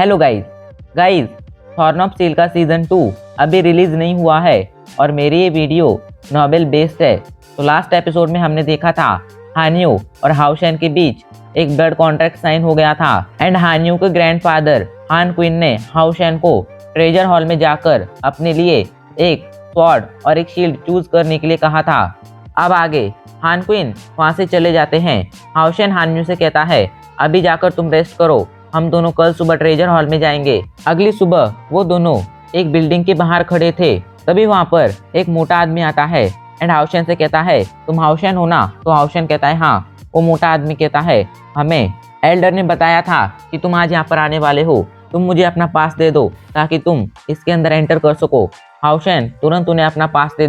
Hello guys guys thorn of steel का season 2 अभी release नहीं हुआ है और मेरी ये वीडियो नॉवेल बेस्ड है। तो लास्ट एपिसोड में हमने देखा था हान्यू और हाउशेन के बीच एक ब्लड कॉन्ट्रैक्ट साइन हो गया था एंड हान्यू के ग्रैंडफादर हान क्विन ने हाउशेन को ट्रेजर हॉल में जाकर अपने लिए एक स्वॉर्ड और एक शील्ड चूज करने के लिए कहा था। अब आगे हान क्विन वहां से चले जाते हैं। हाउशेन हान्यू से कहता है अभी जाकर तुम रेस्ट करो, हम दोनों कल सुबह ट्रेजर हॉल में जाएंगे। अगली सुबह वो दोनों एक बिल्डिंग के बाहर खड़े थे, तभी वहां पर एक मोटा आदमी आता है एंड हाउशेन से कहता है तुम हाउशेन हो ना? तो हाउशेन कहता है हाँ। वो मोटा आदमी कहता है हमें एल्डर ने बताया था कि तुम आज यहाँ पर आने वाले हो, तुम मुझे अपना पास दे दो ताकि तुम इसके अंदर एंटर कर सको। हाउशेन तुरंत उन्हें अपना पास दे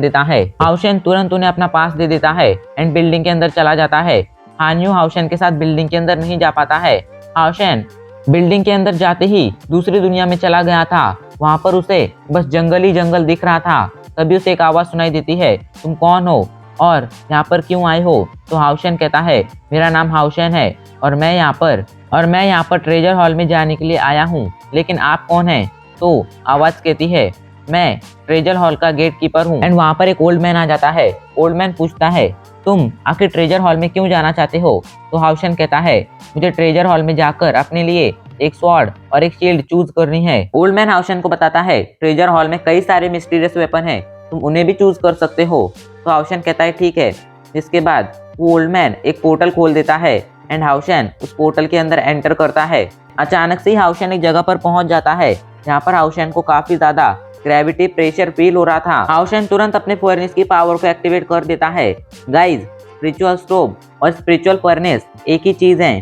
देता है। एंड बिल्डिंग के अंदर चला जाता है। हान्यू हाउशेन के साथ बिल्डिंग के अंदर नहीं जा पाता है। हाउशेन बिल्डिंग के अंदर जाते ही दूसरी दुनिया में चला गया था। वहां पर उसे बस जंगल ही जंगल दिख रहा था। तभी उसे एक आवाज सुनाई देती है, तुम कौन हो और यहाँ पर क्यों आए हो? तो हाउशेन कहता है मेरा नाम हाउशेन है और मैं यहाँ पर ट्रेजर हॉल में जाने के लिए आया हूँ, लेकिन आप कौन हैं? तो आवाज कहती है मैं ट्रेजर हॉल का गेट कीपर हूँ। एंड वहां पर एक ओल्ड मैन आ जाता है। ओल्ड मैन पूछता है तुम आखिर ट्रेजर हॉल में क्यों जाना चाहते हो? तो हाउशेन कहता है मुझे ट्रेजर हॉल में जाकर अपने लिए एक स्वॉर्ड और एक शील्ड चूज करनी है। ओल्ड मैन हाउशेन को बताता है ट्रेजर हॉल में कई सारे मिस्टीरियस वेपन हैं, तुम उन्हें भी चूज कर सकते हो। तो हाउशेन कहता है ठीक है। जिसके बाद वो ओल्ड मैन एक पोर्टल खोल देता है एंड हाउशेन उस पोर्टल के अंदर एंटर करता है। अचानक से ही हाउशेन एक जगह पर पहुंच जाता है जहाँ पर हाउशेन को काफी ज्यादा ग्रेविटी प्रेशर फील हो रहा था। हाउशेन तुरंत अपने फर्नेस की पावर को एक्टिवेट कर देता है। गाइस, स्पिरिचुअल स्टोव और स्पिरिचुअल फर्नेस एक ही चीज है।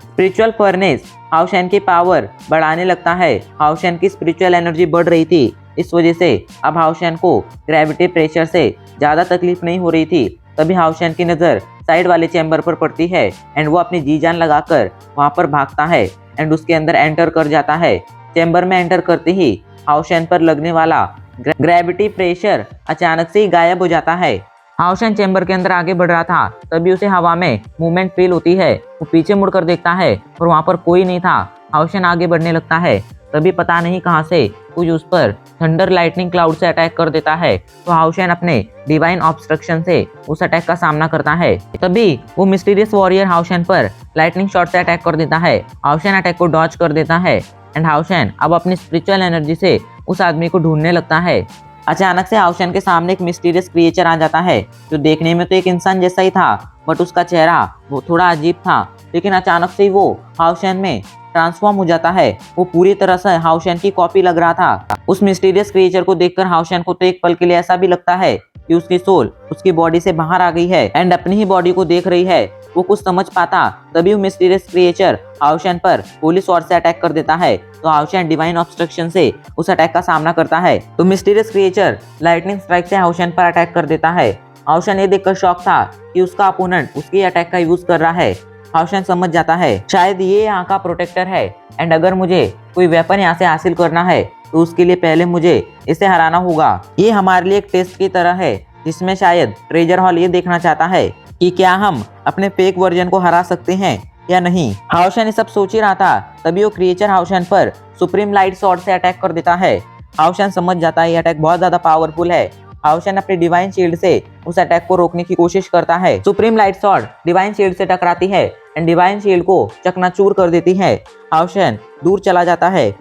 स्पिरिचुअल फर्नेस हाउशेन की पावर बढ़ाने लगता है। हाउशेन की स्पिरिचुअल एनर्जी बढ़ रही थी, इस वजह से अब हाउशेन को ग्रेविटी प्रेशर से ज्यादा तकलीफ नहीं हो रही थी। तभी हाउशेन की नजर साइड वाले चैम्बर पर पड़ती है एंड वो अपनी जी जान लगाकर वहां पर भागता है एंड उसके अंदर एंटर कर जाता है। चैम्बर में एंटर करते ही हाउशेन पर लगने वाला ग्रेविटी प्रेशर अचानक से ही गायब हो जाता है। हाउशेन चैम्बर के अंदर आगे बढ़ रहा था, तभी उसे हवा में मूवमेंट फील होती है। वो पीछे मुड़कर देखता है और वहां पर कोई नहीं था। हाउशेन आगे बढ़ने लगता है, तभी पता नहीं कहां से कुछ उस पर थंडर लाइटनिंग क्लाउड से अटैक कर देता है। तो हाउशेन अपने डिवाइन ऑब्स्ट्रक्शन से उस अटैक का सामना करता है। तभी वो मिस्टीरियस वॉरियर हाउशेन पर लाइटनिंग शॉट से अटैक कर देता है। हाउशेन अटैक को डॉज कर देता है एंड हाउशेन अब अपनी स्पिरिचुअल एनर्जी से उस आदमी को ढूंढने लगता है। अचानक से हाउशेन के सामने एक मिस्टीरियस क्रिएचर आ जाता है जो देखने में तो एक इंसान जैसा ही था, बट उसका चेहरा वो थोड़ा अजीब था। लेकिन अचानक से वो हाउशेन में ट्रांसफॉर्म हो जाता है। वो पूरी तरह से हाउशेन की कॉपी लग रहा था। उस मिस्टीरियस क्रिएचर को देखकर हाउशेन को तो एक पल के लिए ऐसा भी लगता है कि उसकी सोल उसकी बॉडी से बाहर आ गई है एंड अपनी ही बॉडी को देख रही है। वो कुछ समझ पाता तभी वो मिस्टीरियस क्रिएचर हाउशेन पर होली स्वॉर्ड से अटैक कर देता है। तो हाउशेन डिवाइन ऑब्स्ट्रक्शन से उस अटैक का सामना करता है। तो मिस्टीरियस क्रिएचर लाइटनिंग स्ट्राइक से हाउशेन पर अटैक कर देता है। हाउशेन ये देखकर शॉक था कि उसका अपोनेंट उसकी अटैक का यूज कर रहा है। हाउशेन समझ जाता है शायद ये यहाँ का प्रोटेक्टर है एंड अगर मुझे कोई वेपन यहाँ से हासिल करना है तो उसके लिए पहले मुझे इसे हराना होगा। ये हमारे लिए एक टेस्ट की तरह है जिसमें शायद ट्रेजर हॉल ये देखना चाहता है कि क्या हम अपने फेक वर्जन को हरा सकते हैं या नहीं। हाउशेन ये सब सोच ही रहा था, तभी वो क्रिएचर हाउशेन पर सुप्रीम लाइट स्वॉर्ड से अटैक कर देता है। हाउशेन समझ जाता है ये अटैक बहुत ज्यादा पावरफुल है। हाउशेन अपनी डिवाइन शील्ड से उस अटैक को रोकने की कोशिश करता है। Supreme light sword divine shield से टकराती है एंड डिवाइन शील्ड को चकनाचूर कर देती है। हाउशेन दूर चला जाता है।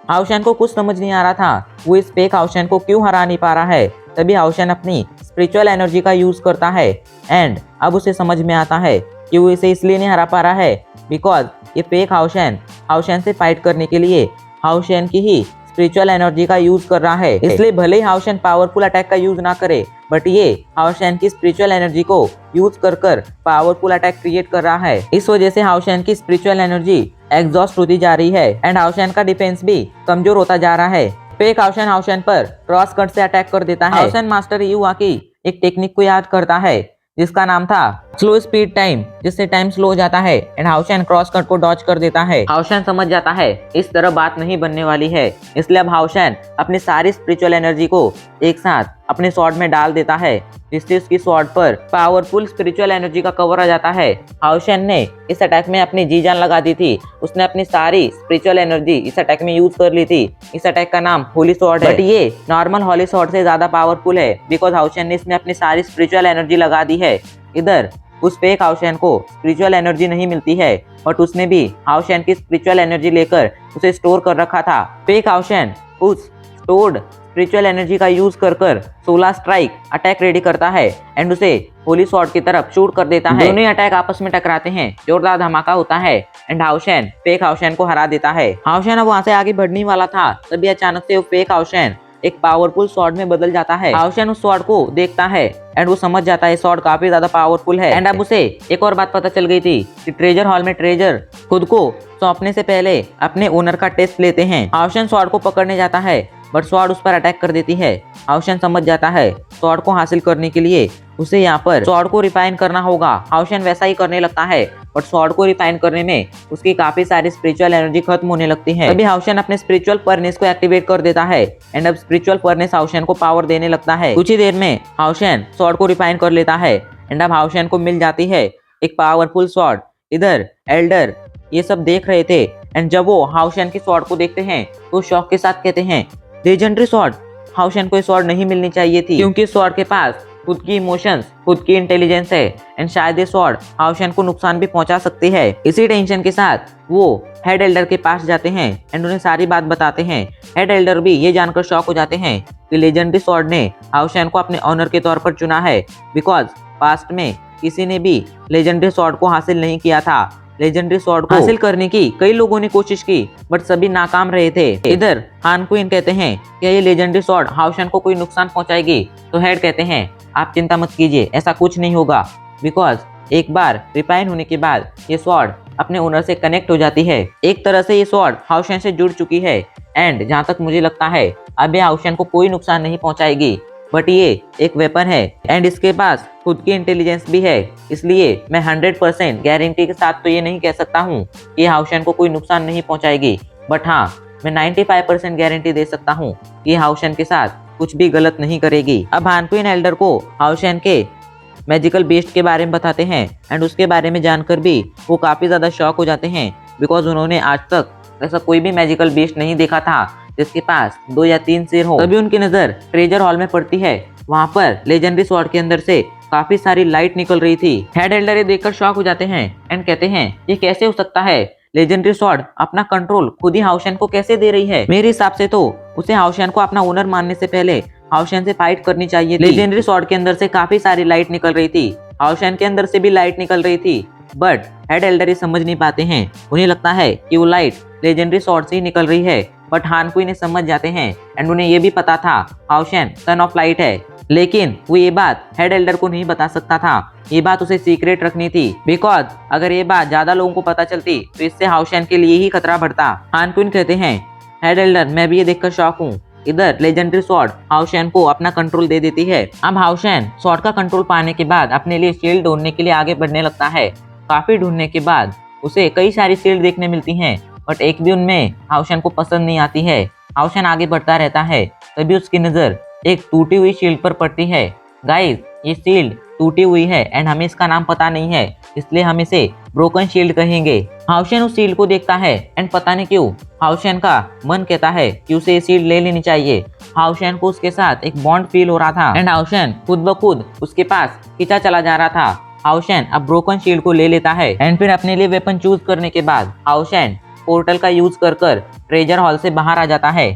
हाउशेन को कुछ समझ नहीं आ रहा था वो इस फेक हाउशेन को क्यों हरा नहीं पा रहा है। तभी हाउशेन अपनी स्पिरिचुअल एनर्जी का यूज करता है एंड अब उसे समझ में आता है कि वो इसे इसलिए नहीं हरा पा रहा है बिकॉज ये फेक हाउशेन से फाइट करने के लिए हाउशेन की ही स्पिरिचुअल एनर्जी का यूज कर रहा है। इसलिए भले ही हाउशेन पावरफुल अटैक का यूज ना करे, बट ये हाउशेन की स्पिरिचुअल एनर्जी को यूज कर पावरफुल अटैक क्रिएट कर रहा है। इस वजह से हाउशेन की स्पिरिचुअल एनर्जी एग्जॉस्ट होती जा रही है एंड हाउशेन का डिफेंस भी कमजोर होता जा रहा है। फेक हाउशेन पर क्रॉस कट से अटैक कर देता है। हाउशेन मास्टर युवा की एक टेक्निक को याद करता है जिसका नाम था स्लो स्पीड टाइम जिससे टाइम स्लो हो जाता है एंड हाउशन क्रॉस कट को डॉज कर देता है। हाउशन समझ जाता है इस तरह बात नहीं बनने वाली है, इसलिए अब हाउशन अपनी सारी स्पिरिचुअल एनर्जी को एक साथ अपने स्वॉर्ड में डाल देता है, जिससे उसकी स्वॉर्ड पर पावरफुल स्पिरिचुअल एनर्जी का कवर आ जाता है। हाउशन ने इस अटैक में अपनी जी जान लगा दी थी, उसने अपनी सारी स्पिरिचुअल एनर्जी इस अटैक में यूज कर ली थी। इस अटैक का नाम होली स्वॉर्ड है, बट ये नॉर्मल होली स्वॉर्ड से ज्यादा पावरफुल है बिकॉज हाउशन ने इसमें अपनी सारी स्पिरिचुअल एनर्जी लगा दी है। इधर उस फेक हाउशन को स्पिरिचुअल एनर्जी नहीं मिलती है, बट उसने भी हाउशन की स्पिरिचुअल एनर्जी लेकर उसे स्टोर कर रखा था। फेक हाउशन उस स्टोर्ड स्पिरिचुअल एनर्जी का यूज कर 16 स्ट्राइक अटैक रेडी करता है एंड उसे होली स्वॉर्ड की तरफ शूट कर देता है। दोनों अटैक आपस में टकराते हैं, जोरदार धमाका होता है एंड हाउशन फेक हाउशन को हरा देता है। हाउशन अब वहां से आगे बढ़ने वाला था, तभी अचानक से वो फेक हाउशन एक पावरफुल स्वॉर्ड में बदल जाता है। हाउशन उस स्वॉर्ड को देखता है एंड वो समझ जाता है स्वॉर्ड काफी ज्यादा पावरफुल है। एंड अब उसे एक और बात पता चल गई थी कि ट्रेजर हॉल में ट्रेजर खुद को सौंपने से पहले अपने ओनर का टेस्ट लेते हैं। हाउशन स्वॉर्ड को पकड़ने जाता है, बट स्वॉर्ड उस पर अटैक कर देती है। हाउशन समझ जाता है स्वॉर्ड को हासिल करने के लिए उसे यहाँ पर स्वॉर्ड को रिफाइन करना होगा। हाउशन वैसा ही करने लगता है, बट स्वॉर्ड को रिफाइन करने में उसकी काफी सारी स्पिरिचुअल एनर्जी खत्म होने लगती है। तभी हाउशन अपने स्पिरिचुअल फर्नेस को एक्टिवेट कर देता है एंड अब स्पिरिचुअल फर्नेस हाउशन को पावर देने लगता है। कुछ ही देर में हाउशन स्वॉर्ड को रिफाइन कर लेता है एंड अब हाउशन को मिल जाती है एक पावरफुल स्वॉर्ड। इधर एल्डर ये सब देख रहे थे एंड जब वो हाउशन की स्वॉर्ड को देखते हैं तो शौक के साथ कहते हैं, लेजेंडरी स्वॉर्ड, हाउशन को स्वॉर्ड नहीं मिलनी चाहिए थी क्योंकि स्वॉर्ड के पास खुद की इमोशंस, खुद की इंटेलिजेंस है एंड शायद ये स्वॉर्ड हाउशन को नुकसान भी पहुंचा सकती है। इसी टेंशन के साथ वो हेड एल्डर के पास जाते हैं एंड उन्हें सारी बात बताते हैं। हेड एल्डर भी ये जानकर शॉक हो जाते हैं कि लेजेंडरी स्वॉर्ड ने हाउशन को अपने ऑनर के तौर पर चुना है बिकॉज पास्ट में किसी ने भी लेजेंडरी स्वॉर्ड को हासिल नहीं किया था। लेजेंडरी स्वॉर्ड को हासिल करने की कई लोगों ने कोशिश की बट सभी नाकाम रहे थे। इधर हान क्वीन कहते हैं कि ये लेजेंडरी स्वॉर्ड हाउशन को कोई नुकसान पहुंचाएगी, तो हेड कहते हैं आप चिंता मत कीजिए, ऐसा कुछ नहीं होगा बिकॉज एक बार रिफाइन होने के बाद ये स्वॉर्ड अपने ओनर से कनेक्ट हो जाती है। एक तरह से ये स्वॉर्ड हाउशन से जुड़ चुकी है एंड जहाँ तक मुझे लगता है अब ये हाउशन को कोई नुकसान नहीं पहुंचाएगी। बट ये एक वेपन है एंड इसके पास खुद की इंटेलिजेंस भी है, इसलिए मैं 100% गारंटी के साथ तो ये नहीं कह सकता हूँ कि हाउशन को कोई नुकसान नहीं पहुंचाएगी, बट हाँ मैं 95% गारंटी दे सकता हूँ कि हाउशन के साथ कुछ भी गलत नहीं करेगी। अब हानक्वीन एल्डर को हाउशन के मैजिकल बीस्ट के बारे में बताते हैं एंड उसके बारे में जानकर भी वो काफी ज्यादा शॉक हो जाते हैं बिकॉज उन्होंने आज तक ऐसा कोई भी मैजिकल बीस्ट नहीं देखा था जिसके पास 2 या 3 सिर हो। तभी उनकी नजर ट्रेजर हॉल में पड़ती है, वहाँ पर लेजेंडरी स्वॉर्ड के अंदर से काफी सारी लाइट निकल रही थी। हेड एल्डर ये देखकर शॉक हो जाते हैं एंड कहते हैं ये कैसे हो सकता है, लेजेंडरी स्वॉर्ड अपना कंट्रोल खुद ही हाउशन को कैसे दे रही है। मेरे हिसाब से तो उसे हाउशन को अपना ओनर मानने से पहले हाउशन से फाइट करनी चाहिए थी। लेजेंडरी स्वॉर्ड के अंदर से काफी सारी लाइट निकल रही थी, हाउशन के अंदर से भी लाइट निकल रही थी, बट हेड एल्डर ये समझ नहीं पाते हैं। उन्हें लगता है कि वो लाइट लेजेंडरी स्वॉर्ड से ही निकल रही है, बट हानक्वीन ने समझ जाते हैं एंड उन्हें ये भी पता था हाउशन सन ऑफ लाइट है, लेकिन वो ये बात हेड एल्डर को नहीं बता सकता था। ये बात उसे सीक्रेट रखनी थी बिकॉज अगर ये बात ज्यादा लोगों को पता चलती तो इससे हाउशन के लिए ही खतरा बढ़ता। हानक्वीन कहते हैं हेड एल्डर मैं भी ये देखकर शॉक हूँ। इधर लेजेंडरी स्वॉर्ड हाउशन को अपना कंट्रोल दे देती है। अब हाउशन स्वॉर्ड का कंट्रोल पाने के बाद अपने लिए शील्ड ढूंढने के लिए आगे बढ़ने लगता है। काफी ढूंढने के बाद उसे कई सारी शील्ड देखने मिलती हैं, बट एक भी उनमें हाउशन को पसंद नहीं आती है। हाउशन आगे बढ़ता रहता है, तभी उसकी नजर एक टूटी हुई शील्ड पर पड़ती है। गाइस ये शील्ड टूटी हुई है एंड हमें इसका नाम पता नहीं है, इसलिए हम इसे ब्रोकन शील्ड कहेंगे। हाउशन उस शील्ड को देखता है एंड पता नहीं क्यों हाउशन का मन कहता है कि उसे ये शील्ड ले लेनी चाहिए। हाउशन को उसके साथ एक बॉन्ड फील हो रहा था एंड हाउशन खुद ब खुद उसके पास खींचा चला जा रहा था। हाउशन अब ब्रोकन शील्ड को ले लेता है एंड फिर अपने लिए वेपन चूज करने के बाद हाउशन पोर्टल का यूज कर ट्रेजर हॉल से बाहर आ जाता है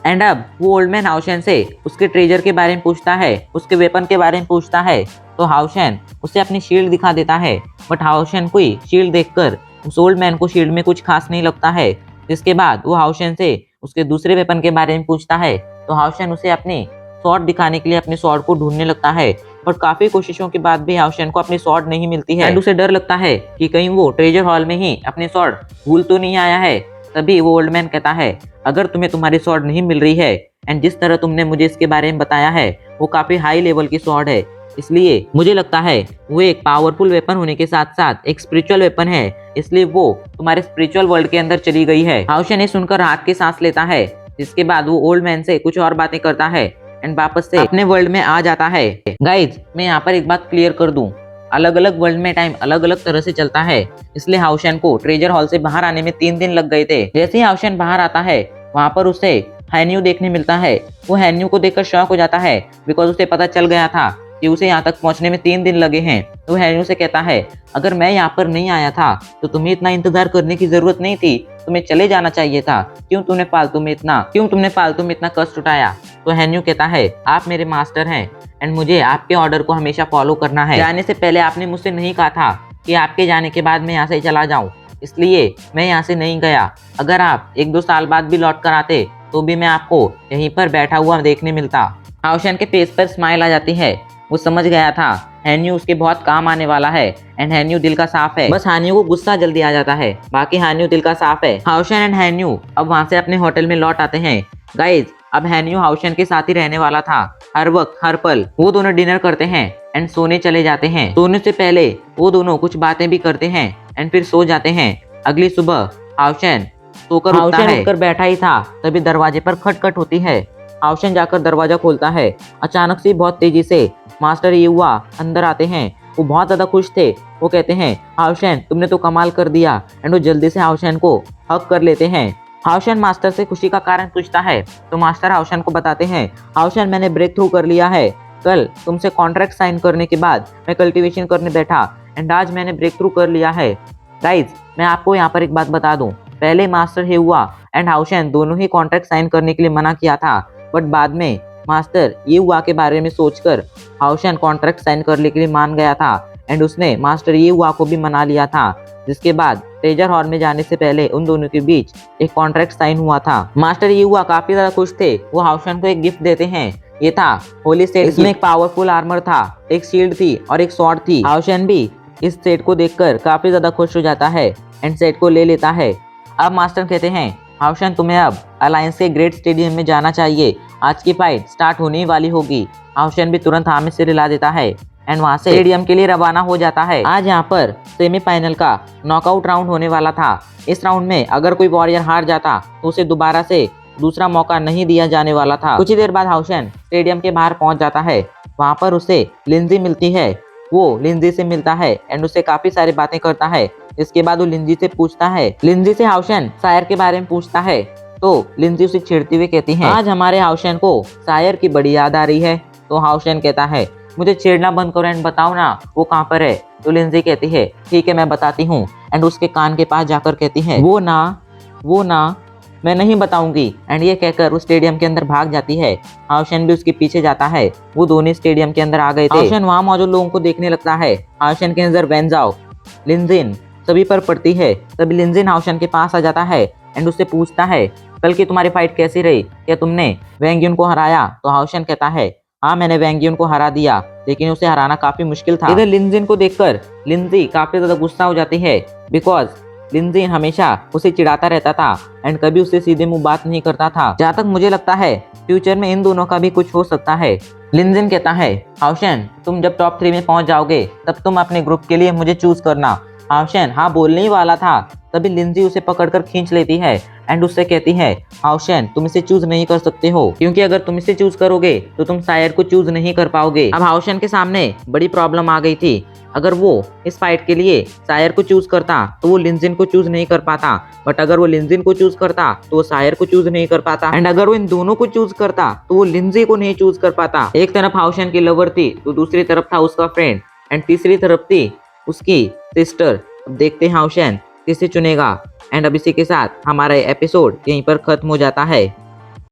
एंड अब वो ओल्ड मैन हाउशन से उसके ट्रेजर के बारे में पूछता है, उसके वेपन के बारे में पूछता है, तो हाउशन उसे अपनी शील्ड दिखा देता है। बट हाउशन कोई शील्ड देखकर उस ओल्ड मैन को शील्ड में कुछ खास नहीं लगता है। जिसके बाद वो हाउशन से उसके दूसरे वेपन के बारे में पूछता है, तो हाउशन उसे अपनी स्वॉर्ड दिखाने के लिए अपने स्वॉर्ड को ढूंढने लगता है, बट काफी कोशिशों के बाद भी हाउशन को अपनी स्वॉर्ड नहीं मिलती है एंड उसे डर लगता है कि कहीं वो ट्रेजर हॉल में ही अपनी स्वॉर्ड भूल तो नहीं आया है। तभी वो ओल्ड मैन कहता है अगर तुम्हें तुम्हारी स्वॉर्ड नहीं मिल रही है एंड जिस तरह तुमने मुझे इसके बारे में बताया है वो काफी हाई लेवल की स्वॉर्ड है, इसलिए मुझे लगता है वो एक पावरफुल वेपन होने के साथ साथ एक स्पिरिचुअल वेपन है, इसलिए वो तुम्हारे स्पिरिचुअल वर्ल्ड के अंदर चली गई है। हाउशन ये सुनकर राहत की सांस लेता है, जिसके बाद वो ओल्ड मैन से कुछ और बातें करता है एंड वापस से अपने वर्ल्ड में आ जाता है। गाइज, मैं यहाँ पर एक बात क्लियर कर दूं, अलग अलग वर्ल्ड में टाइम अलग अलग तरह से चलता है, इसलिए हाउशन को ट्रेजर हॉल से बाहर आने में 3 दिन लग गए थे। जैसे ही हाउशन बाहर आता है, वहाँ पर उसे हैन्यू देखने मिलता है। वो हैन्यू को देखकर शॉक हो जाता है, बिकॉज उसे पता चल गया था कि उसे यहाँ तक पहुंचने में 3 दिन लगे हैं। तो हैन्यू से कहता है, अगर मैं यहाँ पर नहीं आया था तो तुम्हें इतना इंतजार करने की जरूरत नहीं थी, तुम्हें चले जाना चाहिए था। क्यों तुमने फालतू में इतना कष्ट उठाया? तो हैन्यू कहता है, आप मेरे मास्टर हैं एंड मुझे आपके ऑर्डर को हमेशा फॉलो करना है। जाने से पहले आपने मुझसे नहीं कहा था कि आपके जाने के बाद मैं यहाँ से चला जाऊँ, इसलिए मैं यहाँ से नहीं गया। अगर आप 1-2 साल बाद भी लौट कर आते तो भी मैं आपको यहीं पर बैठा हुआ देखने मिलता। हाउशन के फेस पर स्माइल आ जाती है। वो समझ गया था हैन्यू उसके बहुत काम आने वाला है एंड हैन्यू दिल का साफ है। बस हैन्यू को गुस्सा जल्दी आ जाता है, बाकी हैन्यू दिल का साफ है। हाउशन एंड हैन्यू अब वहाँ से अपने होटल में लौट आते हैं। गाइज, अब हैन्यू हाउशन के साथ ही रहने वाला था, हर वक्त हर पल। वो दोनों डिनर करते हैं एंड सोने चले जाते हैं। सोने से पहले वो दोनों कुछ बातें भी करते हैं एंड फिर सो जाते हैं। अगली सुबह हाउशन उठकर बैठा ही था, तभी दरवाजे पर खटखट होती है। हाउशन जाकर दरवाजा खोलता है। अचानक से बहुत तेजी से मास्टर युवा अंदर आते हैं। वो बहुत ज्यादा खुश थे। वो कहते हैं, हाउशन तुमने तो कमाल कर दिया, एंड वो जल्दी से हाउशन को हक कर लेते हैं। हाउशन मास्टर से खुशी का कारण पूछता है तो मास्टर हाउशन को बताते हैं, हाउशन मैंने ब्रेक थ्रू कर लिया है। कल तुमसे कॉन्ट्रैक्ट साइन करने के बाद मैं कल्टीवेशन करने बैठा एंड आज मैंने ब्रेक थ्रू कर लिया है। गाइज, मैं आपको यहाँ पर एक बात बता दूं, पहले मास्टर हेयुआ एंड हाउशन दोनों ही कॉन्ट्रैक्ट साइन करने के लिए मना किया था, बट बाद में मास्टर येहुआ के बारे में सोचकर हाउशन कॉन्ट्रैक्ट साइन करने के लिए मान गया था एंड उसने मास्टर येहुआ को भी मना लिया था, जिसके बाद ट्रेजर हॉल में जाने से पहले उन दोनों के बीच एक कॉन्ट्रैक्ट साइन हुआ था। मास्टर येहुआ काफी ज्यादा खुश थे। वो हाउशन को एक गिफ्ट देते हैं। ये था होली सेट। इसमें एक पावरफुल आर्मर था, एक शील्ड थी और एक स्वॉर्ड थी। हाउशन भी इस सेट को देखकर काफी ज्यादा खुश हो जाता है एंड सेट को ले लेता है। अब मास्टर कहते हैं, हाउशन तुम्हें अब अलायंस के ग्रेट स्टेडियम में जाना चाहिए, आज की फाइट स्टार्ट होने वाली होगी। हाउशन भी तुरंत हाँ में सिर हिला देता है एंड वहां से स्टेडियम के लिए रवाना हो जाता है। आज यहाँ पर सेमीफाइनल का नॉकआउट राउंड होने वाला था। इस राउंड में अगर कोई वॉरियर हार जाता तो उसे दोबारा से दूसरा मौका नहीं दिया जाने वाला था। कुछ ही देर बाद हाउशन स्टेडियम के बाहर पहुंच जाता है। वहां पर उसे लिंजी मिलती है। वो लिंजी से मिलता है एंड उससे काफी सारी बातें करता है। इसके बाद वो लिंजी से पूछता है, लिंजी से हाउशन शायर के बारे में पूछता है तो लिंजी उसे छेड़ते हुए कहती है, आज हमारे हाउशन को शायर की बड़ी याद आ रही है। तो हाउशन कहता है, मुझे छेड़ना बंद करो एंड बताओ ना वो कहाँ पर है। तो लिंजी कहती है, ठीक है मैं बताती हूँ, एंड उसके कान के पास जाकर कहती है, वो ना मैं नहीं बताऊंगी। एंड ये कहकर उस स्टेडियम के अंदर भाग जाती है। हाउशन भी उसके पीछे जाता है। वो दोनों स्टेडियम के अंदर आ गए थे। हाउशन वहाँ मौजूद लोगों को देखने लगता है। हाउशन की नजर वेंजाओ, लिंजिन सभी पर पड़ती है। तभी लिंजिन हाउशन के पास आ जाता है एंड उससे पूछता है, कल की तुम्हारी फाइट कैसी रही, क्या तुमने वैंग युन को हराया? तो हाउशन कहता है, हाँ मैंने वैंग युन को हरा दिया, लेकिन उसे हराना काफी मुश्किल था। इधर लिंजिन को देखकर लिंजी काफी ज्यादा गुस्सा हो जाती है, बिकॉज लिंजिन हमेशा उसे चिढ़ाता रहता था एंड कभी उससे सीधे मुंह बात नहीं करता था। जहाँ तक मुझे लगता है फ्यूचर में इन दोनों का भी कुछ हो सकता है। लिंजिन कहता है, हाउशन तुम जब टॉप 3 में पहुंच जाओगे तब तुम अपने ग्रुप के लिए मुझे चूज करना। हाउशन हाँ बोलने ही वाला था, तभी लिंजी उसे पकड़कर खींच लेती है एंड उससे कहती है, हाउशन तुम इसे चूज नहीं कर सकते हो, क्योंकि अगर तुम इसे चूज करोगे तो तुम शायर को चूज नहीं कर पाओगे। अब हाउशन के सामने बड़ी प्रॉब्लम आ गई थी। अगर वो इस फाइट के लिए शायर को चूज करता तो वो लिंजिन को चूज नहीं कर पाता, बट अगर वो लिंजिन को चूज करता तो वो शायर को चूज नहीं कर पाता, एंड अगर वो इन दोनों को चूज करता तो वो लिंजी को नहीं चूज कर पाता। एक तरफ हाउशन की लवर थी तो दूसरी तरफ था उसका फ्रेंड एंड तीसरी तरफ थी उसकी सिस्टर। अब देखते हैं हाउशन किसे चुनेगा। एंड अब इसी के साथ हमारा एपिसोड यहीं पर खत्म हो जाता है।